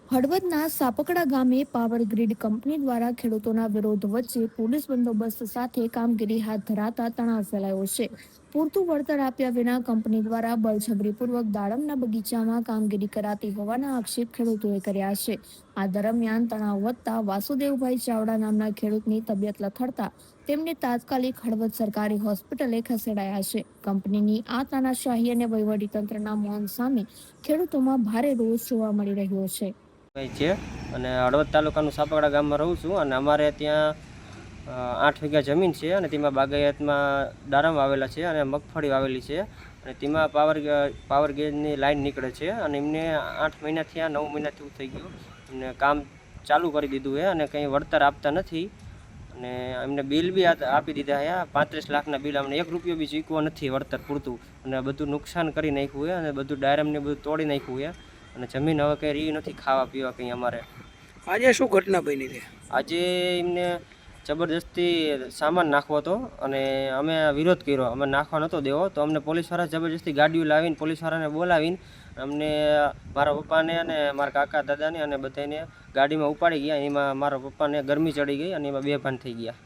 હળવદના સાપકડા ગામે power grid company દ્વારા ખેડૂતોના વિરોધ વચ્ચે પોલીસ બંદોબસ્ત સાથે કામગીરી હાથ ધરાતા તણાવ ફેલાયો છે. પૂરતું વળતર આપ્યા વિના કંપની દ્વારા બળજબરીપૂર્વક દાડમના બગીચામાં કામગીરી કરાતી હોવાના આક્ષેપ ખેડૂતોએ કર્યા છે. આ દરમિયાન તણાવ વધતા વાસુદેવભાઈ ચાવડા નામના ખેડૂતની તબિયત લથડતા તેમને તાત્કાલિક હળવદ સરકારી હોસ્પિટલે ખસેડાયા છે. કંપનીની આ તાનાશાહી અને વહીવટીતંત્રના મૌન સામે ખેડૂતોમાં ભારે રોષ જોવા મળી રહ્યો છે. છે અને હળવદ તાલુકાનું સાપકડા ગામમાં રહું છું અને અમારે ત્યાં 8 વીઘા જમીન છે અને તેમાં બાગાયતમાં દાડમ વાવેલા છે અને મગફળી વાવેલી છે અને તેમાં પાવર ગેજની લાઈન નીકળે છે અને એમને 8 મહિનાથી 9 મહિનાથી થઈ ગયું. એમને કામ ચાલુ કરી દીધું છે અને કંઈ વળતર આપતા નથી અને એમને બિલ બી આપી દીધા છે. 35 લાખના બિલ અમને 1 રૂપિયો બી ચૂકવો નથી વળતર પૂરતું અને બધું નુકસાન કરી નાખ્યું છે અને બધું ડાયરમને બધું તોડી નાખ્યું છે અને જમીન હવે કંઈ રહી નથી ખાવા પીવા કંઈ અમારે. આજે શું ઘટના બની છે? આજે એમને જબરજસ્તી સામાન નાખવો હતો અને અમે વિરોધ કર્યો. અમે નાખવા નહોતો દેવો તો અમને પોલીસવાળા જબરજસ્તી ગાડીઓ લાવીને પોલીસવાળાને બોલાવીને અમને મારા પપ્પાને અને મારા કાકા દાદાને અને બધાને ગાડીમાં ઉપાડી ગયા. એમાં મારા પપ્પાને ગરમી ચડી ગઈ અને એમાં બેભાન થઈ ગયા.